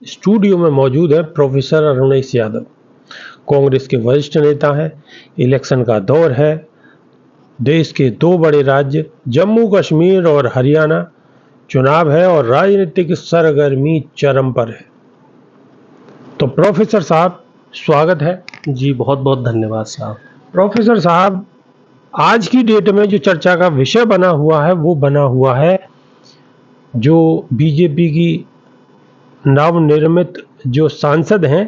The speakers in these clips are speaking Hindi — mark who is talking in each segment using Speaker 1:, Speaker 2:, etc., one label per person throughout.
Speaker 1: स्टूडियो में मौजूद है प्रोफेसर अरुणेश यादव। कांग्रेस के वरिष्ठ नेता हैं। इलेक्शन का दौर है। देश के दो बड़े राज्य जम्मू कश्मीर और हरियाणा चुनाव है और राजनीतिक सरगर्मी चरम पर है। तो प्रोफेसर साहब स्वागत है।
Speaker 2: जी बहुत बहुत धन्यवाद साहब।
Speaker 1: प्रोफेसर साहब, आज की डेट में जो चर्चा का विषय बना हुआ है जो बीजेपी की नवनिर्मित जो सांसद हैं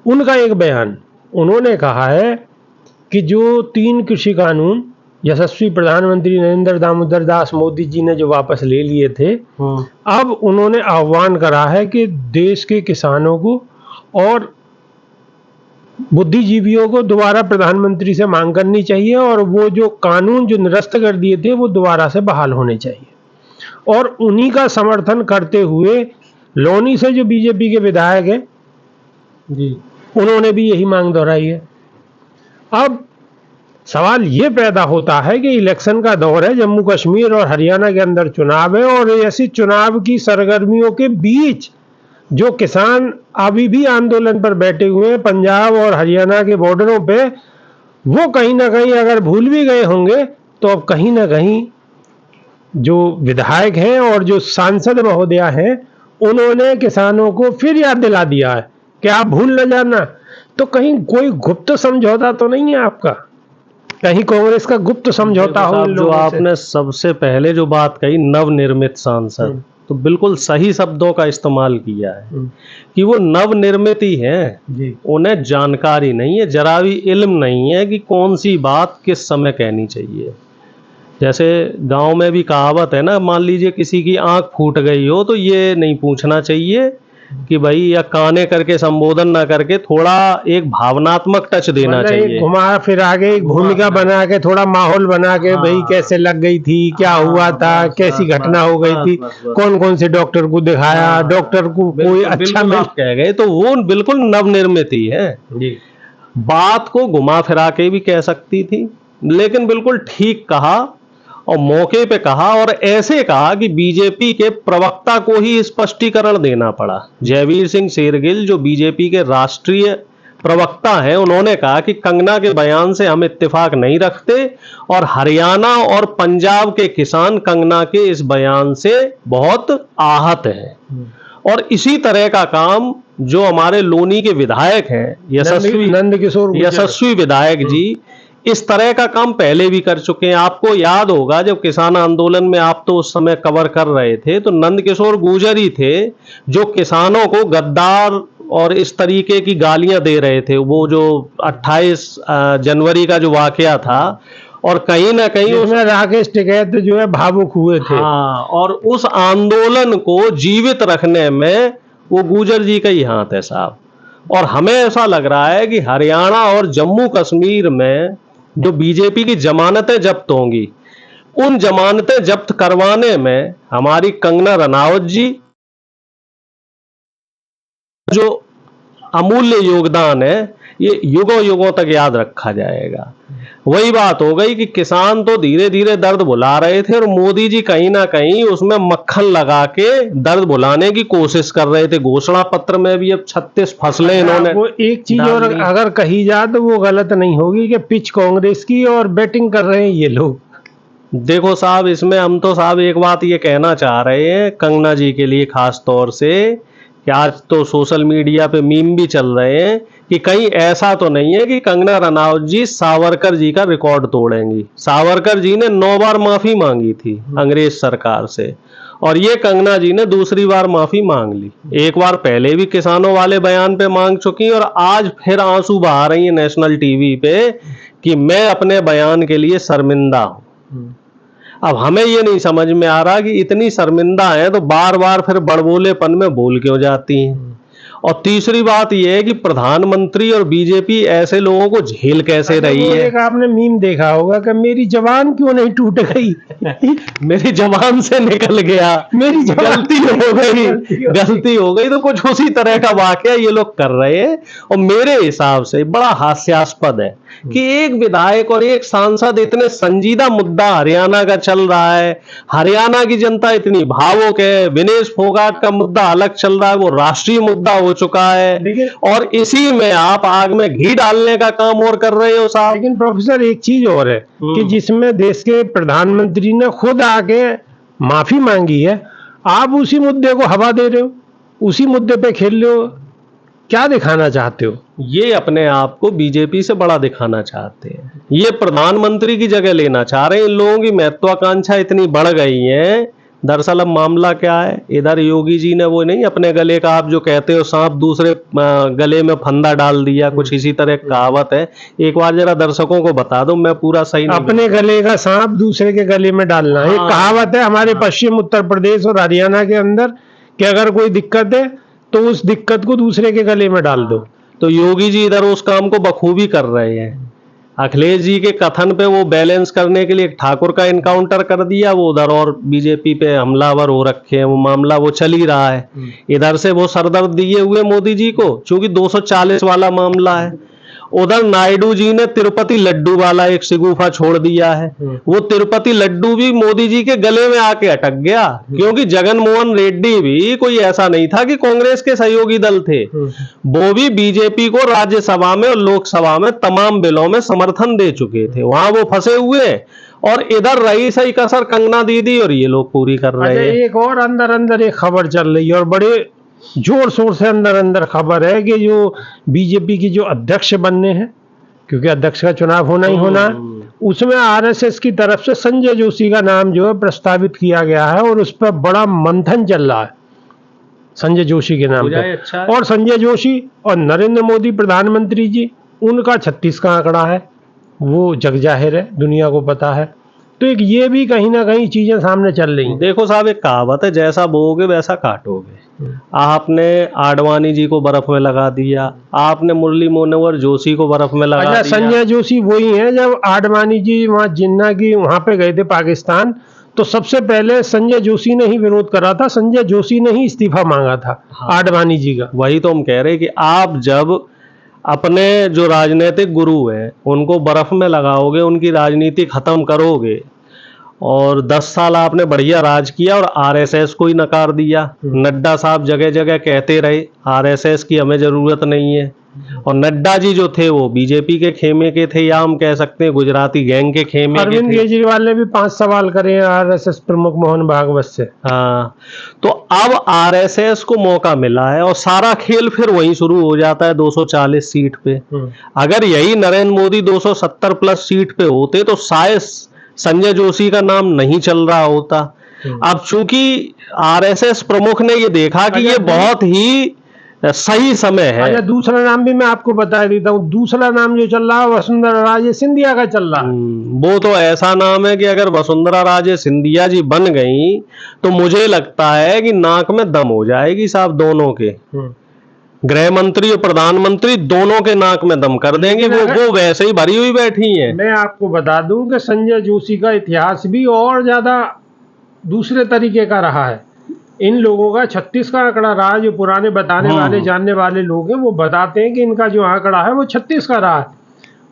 Speaker 1: उनका एक बयान। उन्होंने कहा है कि जो 3 कृषि कानून यशस्वी प्रधानमंत्री नरेंद्र दामोदर दास मोदी जी ने जो वापस ले लिए थे, अब उन्होंने आह्वान करा है कि देश के किसानों को और बुद्धिजीवियों को दोबारा प्रधानमंत्री से मांग करनी चाहिए और वो जो कानून जो निरस्त कर दिए थे वो दोबारा से बहाल होने चाहिए। और उन्हीं का समर्थन करते हुए लोनी से जो बीजेपी के विधायक हैं जी, उन्होंने भी यही मांग दोहराई है। अब सवाल ये पैदा होता है कि इलेक्शन का दौर है, जम्मू कश्मीर और हरियाणा के अंदर चुनाव है और ऐसी चुनाव की सरगर्मियों के बीच जो किसान अभी भी आंदोलन पर बैठे हुए हैं पंजाब और हरियाणा के बॉर्डरों पे, वो कहीं ना कहीं अगर भूल भी गए होंगे तो अब कहीं ना कहीं जो विधायक हैं और जो सांसद महोदया हैं उन्होंने किसानों को फिर याद दिला दिया है कि आप भूल न जाना। तो कहीं कोई गुप्त समझौता तो नहीं है आपका? कहीं कांग्रेस का गुप्त समझौता हो?
Speaker 2: जो आपने सबसे पहले जो बात कही नवनिर्मित सांसद, तो बिल्कुल सही शब्दों का इस्तेमाल किया है कि वो नवनिर्मित ही हैं। उन्हें जानकारी नहीं है, जरा भी इल्म नहीं है कि कौन सी बात किस समय कहनी चाहिए। जैसे गांव में भी कहावत है ना, मान लीजिए किसी की आंख फूट गई हो तो ये नहीं पूछना चाहिए कि भाई या काने करके संबोधन ना करके थोड़ा एक भावनात्मक टच देना चाहिए।
Speaker 1: घुमा फिर आगे एक भूमिका बना के थोड़ा माहौल बना के भाई कैसे लग गई थी, क्या हुआ था, कैसी घटना हो गई थी, कौन कौन से डॉक्टर को दिखाया, डॉक्टर को कोई अच्छा
Speaker 2: कह गए, तो वो बिल्कुल नवनिर्मित ही है। बात को घुमा फिरा के भी कह सकती थी, लेकिन बिल्कुल ठीक कहा और मौके पे कहा और ऐसे कहा कि बीजेपी के प्रवक्ता को ही स्पष्टीकरण देना पड़ा। जयवीर सिंह शेरगिल जो बीजेपी के राष्ट्रीय प्रवक्ता हैं, उन्होंने कहा कि कंगना के बयान से हम इत्तेफाक नहीं रखते और हरियाणा और पंजाब के किसान कंगना के इस बयान से बहुत आहत हैं। और इसी तरह का काम जो हमारे लोनी के विधायक हैं यशस्वी विधायक जी, इस तरह का काम पहले भी कर चुके हैं। आपको याद होगा जब किसान आंदोलन में आप तो उस समय कवर कर रहे थे, तो नंदकिशोर गुर्जर ही थे जो किसानों को गद्दार और इस तरीके की गालियां दे रहे थे। वो जो 28 जनवरी का जो वाकया था और कहीं ना कहीं
Speaker 1: उसमें राकेश टिकैत जो है भावुक हुए थे।
Speaker 2: हाँ, और उस आंदोलन को जीवित रखने में वो गुर्जर जी का ही हाथ है साहब। और हमें ऐसा लग रहा है कि हरियाणा और जम्मू कश्मीर में जो बीजेपी की जमानतें जब्त होंगी, उन जमानतें जब्त करवाने में हमारी कंगना रनावत जी जो अमूल्य योगदान है, ये युगों युगों तक याद रखा जाएगा। वही बात हो गई कि किसान तो धीरे धीरे दर्द भुला रहे थे और मोदी जी कहीं ना कहीं उसमें मक्खन लगा के दर्द भुलाने की कोशिश कर रहे थे। घोषणा पत्र में भी अब 36 फसलें इन्होंने
Speaker 1: वो एक चीज और अगर कही जाए तो वो गलत नहीं होगी कि पिच कांग्रेस की और बैटिंग कर रहे हैं ये लोग।
Speaker 2: देखो साहब, इसमें हम तो साहब एक बात ये कहना चाह रहे हैं कंगना जी के लिए खास तौर से कि आज तो सोशल मीडिया पे मीम भी चल रहे हैं कि कहीं ऐसा तो नहीं है कि कंगना रनावत जी सावरकर जी का रिकॉर्ड तोड़ेंगी। सावरकर जी ने 9 बार माफी मांगी थी अंग्रेज सरकार से और ये कंगना जी ने दूसरी बार माफी मांग ली। एक बार पहले भी किसानों वाले बयान पे मांग चुकी और आज फिर आंसू बहा रही है नेशनल टीवी पे कि मैं अपने बयान के लिए शर्मिंदा हूं। अब हमें ये नहीं समझ में आ रहा कि इतनी शर्मिंदा है तो बार बार फिर बड़बोलेपन में भूल क्यों जाती हैं। और तीसरी बात यह है कि प्रधानमंत्री और बीजेपी ऐसे लोगों को झेल कैसे रही है।
Speaker 1: आपने मीम देखा होगा कि मेरी जबान क्यों नहीं टूट गई
Speaker 2: मेरी जबान से निकल गया, मेरी गलती हो गई। तो कुछ उसी तरह का वाकया ये लोग कर रहे हैं और मेरे हिसाब से बड़ा हास्यास्पद है कि एक विधायक और एक सांसद इतने संजीदा मुद्दा हरियाणा का चल रहा है, हरियाणा की जनता इतनी भावुक है, विनेश फोगाट का मुद्दा अलग चल रहा है, वो राष्ट्रीय मुद्दा हो चुका है, और इसी में आप आग में घी डालने का काम और कर रहे हो साहब।
Speaker 1: लेकिन प्रोफेसर एक चीज और है कि जिसमें देश के प्रधानमंत्री ने खुद आके माफी मांगी है, आप उसी मुद्दे को हवा दे रहे हो, उसी मुद्दे पे खेल रहे हो, क्या दिखाना चाहते हो?
Speaker 2: ये अपने आप को बीजेपी से बड़ा दिखाना चाहते हैं, ये प्रधानमंत्री की जगह लेना चाह रहे हैं। इन लोगों की महत्वाकांक्षा इतनी बढ़ गई है। दरअसल अब मामला क्या है, इधर योगी जी ने वो नहीं अपने गले का, आप जो कहते हो सांप दूसरे गले में फंदा डाल दिया, कुछ इसी तरह कहावत है। एक बार जरा दर्शकों को बता दो, मैं पूरा सही नहीं।
Speaker 1: अपने गले का सांप दूसरे के गले में डालना, ये कहावत है हमारे पश्चिम उत्तर प्रदेश और हरियाणा के अंदर कि अगर कोई दिक्कत है तो उस दिक्कत को दूसरे के गले में डाल दो।
Speaker 2: तो योगी जी इधर उस काम को बखूबी कर रहे हैं। अखिलेश जी के कथन पे वो बैलेंस करने के लिए एक ठाकुर का इनकाउंटर कर दिया, वो उधर और बीजेपी पे हमलावर हो रखे हैं, वो मामला वो चल ही रहा है। इधर से वो सरदर्द दिए हुए मोदी जी को, चूंकि 240 वाला मामला है। उधर नायडू जी ने तिरुपति लड्डू वाला एक शिगुफा छोड़ दिया है, वो तिरुपति लड्डू भी मोदी जी के गले में आके अटक गया, क्योंकि जगन मोहन रेड्डी भी कोई ऐसा नहीं था कि कांग्रेस के सहयोगी दल थे, वो भी बीजेपी को राज्यसभा में और लोकसभा में तमाम बिलों में समर्थन दे चुके थे, वहां वो फंसे हुए। और इधर रही सही कसर कंगना दीदी और ये लोग पूरी कर रहे हैं।
Speaker 1: एक और अंदर अंदर एक खबर चल रही है और बड़े जोर शोर से अंदर अंदर खबर है कि जो बीजेपी की जो अध्यक्ष बनने हैं, क्योंकि अध्यक्ष का चुनाव होना ही होना है, उसमें आरएसएस की तरफ से संजय जोशी का नाम जो है प्रस्तावित किया गया है और उस पर बड़ा मंथन चल रहा है संजय जोशी के नाम पे।
Speaker 2: अच्छा,
Speaker 1: और संजय जोशी और नरेंद्र मोदी प्रधानमंत्री जी, उनका 36 का आंकड़ा है, वो जग जाहिर है, दुनिया को पता है। तो एक ये भी कहीं ना कहीं चीजें सामने चल रही हैं।
Speaker 2: देखो साहब, एक कहावत है, जैसा बोओगे वैसा काटोगे। आपने आडवाणी जी को बर्फ में लगा दिया, आपने मुरली मनोहर जोशी को बर्फ में लगा दिया।
Speaker 1: संजय जोशी वही है, जब आडवाणी जी वहाँ जिन्ना की वहां पे गए थे पाकिस्तान, तो सबसे पहले संजय जोशी ने ही विरोध करा था, संजय जोशी ने ही इस्तीफा मांगा था आडवाणी जी का।
Speaker 2: वही तो हम कह रहे हैं कि आप जब अपने जो राजनीतिक गुरु हैं उनको बर्फ में लगाओगे, उनकी राजनीति खत्म करोगे, और 10 साल आपने बढ़िया राज किया और आरएसएस को ही नकार दिया। नड्डा साहब जगह जगह कहते रहे आरएसएस की हमें जरूरत नहीं है, और नड्डा जी जो थे वो बीजेपी के खेमे के थे, या हम कह सकते हैं गुजराती गैंग के खेमे के थे।
Speaker 1: अरविंद केजरीवाल ने भी 5 सवाल करे आरएसएस प्रमुख मोहन भागवत से।
Speaker 2: हाँ, तो अब आरएसएस को मौका मिला है और सारा खेल फिर वहीं शुरू हो जाता है 240 सीट पे। अगर यही नरेंद्र मोदी 270 प्लस सीट पे होते तो शायद संजय जोशी का नाम नहीं चल रहा होता। अब चूंकि आरएसएस प्रमुख ने ये देखा कि ये बहुत ही सही समय है।
Speaker 1: अच्छा, दूसरा नाम भी मैं आपको बता देता हूँ, दूसरा नाम जो चल रहा है वसुंधरा राजे सिंधिया का चल रहा है।
Speaker 2: वो तो ऐसा नाम है कि अगर वसुंधरा राजे सिंधिया जी बन गई तो मुझे लगता है कि नाक में दम हो जाएगी साहब, दोनों के गृह मंत्री और प्रधानमंत्री दोनों के नाक में दम कर देंगे। वो वैसे ही भरी हुई बैठी हैं।
Speaker 1: मैं आपको बता दूं कि संजय जोशी का इतिहास भी और ज्यादा दूसरे तरीके का रहा है। इन लोगों का 36 का आंकड़ा रहा, जो पुराने बताने वाले जानने वाले लोग हैं वो बताते हैं कि इनका जो आंकड़ा है वो 36 का रहा है।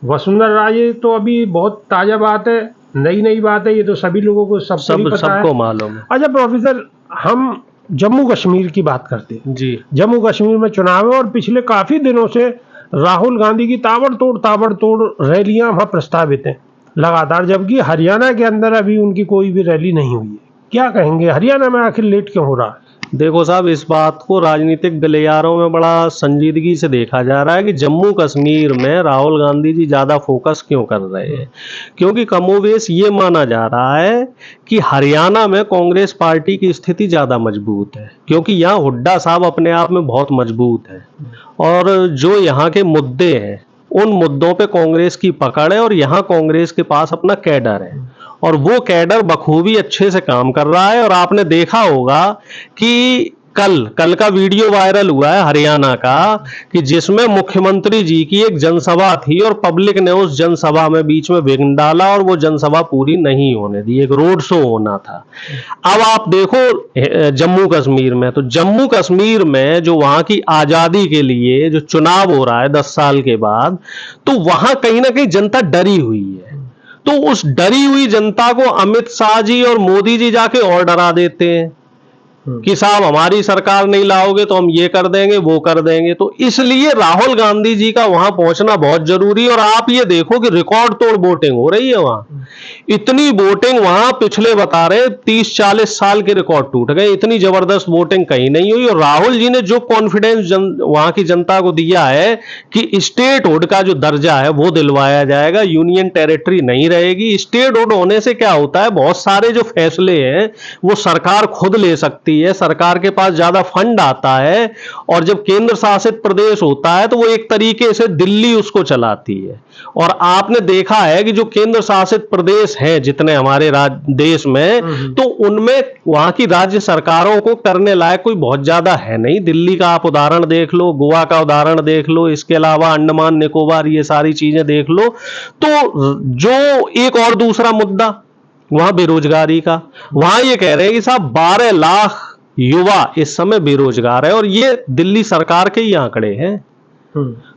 Speaker 1: वसुंधरा राजे तो अभी बहुत ताजा बात है, नई बात है, ये तो सभी लोगों को
Speaker 2: सबको मालूम है।
Speaker 1: अच्छा प्रोफेसर, हम जम्मू कश्मीर की बात करते हैं
Speaker 2: जी।
Speaker 1: जम्मू कश्मीर में चुनाव है और पिछले काफी दिनों से राहुल गांधी की ताबड़तोड़ रैलियां वहां प्रस्तावित हैं लगातार, जबकि हरियाणा के अंदर अभी उनकी कोई भी रैली नहीं हुई है। क्या कहेंगे, हरियाणा में आखिर लेट क्यों हो रहा है?
Speaker 2: देखो साहब, इस बात को राजनीतिक गलियारों में बड़ा संजीदगी से देखा जा रहा है कि जम्मू कश्मीर में राहुल गांधी जी ज्यादा फोकस क्यों कर रहे हैं, क्योंकि कमोवेश ये माना जा रहा है कि हरियाणा में कांग्रेस पार्टी की स्थिति ज्यादा मजबूत है, क्योंकि यहाँ हुड्डा साहब अपने आप में बहुत मजबूत है, और जो यहाँ के मुद्दे हैं उन मुद्दों पे कांग्रेस की पकड़ है, और यहाँ कांग्रेस के पास अपना कैडर है, और वो कैडर बखूबी अच्छे से काम कर रहा है। और आपने देखा होगा कि कल का वीडियो वायरल हुआ है हरियाणा का, कि जिसमें मुख्यमंत्री जी की एक जनसभा थी और पब्लिक ने उस जनसभा में बीच में विघ्न डाला और वो जनसभा पूरी नहीं होने दी, एक रोड शो होना था। अब आप देखो जम्मू कश्मीर में, तो जम्मू कश्मीर में जो वहां की आजादी के लिए जो चुनाव हो रहा है 10 साल के बाद, तो वहां कहीं ना कहीं जनता डरी हुई है। तो उस डरी हुई जनता को अमित शाह जी और मोदी जी जाके और डरा देते हैं कि साहब हमारी सरकार नहीं लाओगे तो हम ये कर देंगे वो कर देंगे। तो इसलिए राहुल गांधी जी का वहां पहुंचना बहुत जरूरी है। और आप ये देखो कि रिकॉर्ड तोड़ वोटिंग हो रही है वहां, इतनी वोटिंग वहां पिछले बता रहे 30-40 साल के रिकॉर्ड टूट गए, इतनी जबरदस्त वोटिंग कहीं नहीं हुई। और राहुल जी ने जो कॉन्फिडेंस वहां की जनता को दिया है कि स्टेटहुड का जो दर्जा है वो दिलवाया जाएगा, यूनियन टेरिटरी नहीं रहेगी। स्टेटहुड होने से क्या होता है, बहुत सारे जो फैसले हैं वो सरकार खुद ले सकती है, सरकार के पास ज्यादा फंड आता है। और जब केंद्र शासित प्रदेश होता है तो वो एक तरीके से दिल्ली उसको चलाती है। और आपने देखा है कि जो केंद्र शासित प्रदेश हैं जितने हमारे देश में, तो उनमें वहां की राज्य सरकारों को करने लायक कोई बहुत ज्यादा है नहीं। दिल्ली का आप उदाहरण देख लो, गोवा का उदाहरण देख लो, इसके अलावा अंडमान निकोबार, ये सारी चीजें देख लो। तो जो एक और दूसरा मुद्दा वहां बेरोजगारी का, वहां ये कह रहे हैं कि साहब 12 लाख युवा इस समय बेरोजगार है, और ये दिल्ली सरकार के ही आंकड़े हैं।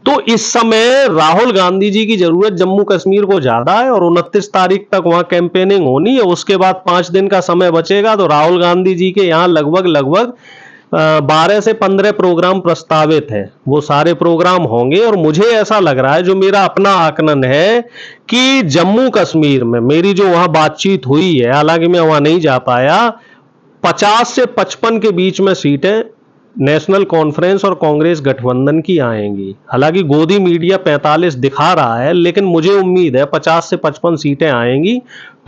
Speaker 2: तो इस समय राहुल गांधी जी की जरूरत जम्मू कश्मीर को ज्यादा है। और 29 तारीख तक वहां कैंपेनिंग होनी है, उसके बाद 5 दिन का समय बचेगा। तो राहुल गांधी जी के यहाँ लगभग 12 से 15 प्रोग्राम प्रस्तावित हैं, वो सारे प्रोग्राम होंगे। और मुझे ऐसा लग रहा है, जो मेरा अपना आकलन है, कि जम्मू कश्मीर में मेरी जो वहां बातचीत हुई है, हालांकि मैं वहां नहीं जा पाया, 50 से 55 के बीच में सीटें नेशनल कॉन्फ्रेंस और कांग्रेस गठबंधन की आएंगी। हालांकि गोदी मीडिया 45 दिखा रहा है, लेकिन मुझे उम्मीद है 50 से 55 सीटें आएंगी।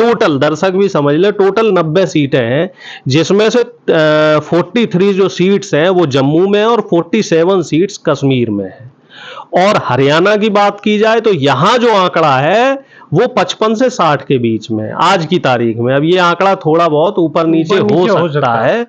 Speaker 2: टोटल दर्शक भी समझ ले, टोटल 90 सीटें हैं, जिसमें से 43 जो सीट्स हैं वो जम्मू में और 47 सीट्स कश्मीर में है। और हरियाणा की बात की जाए तो यहां जो आंकड़ा है वो 55 से 60 के बीच में आज की तारीख में। अब ये आंकड़ा थोड़ा बहुत ऊपर नीचे हो सकता है।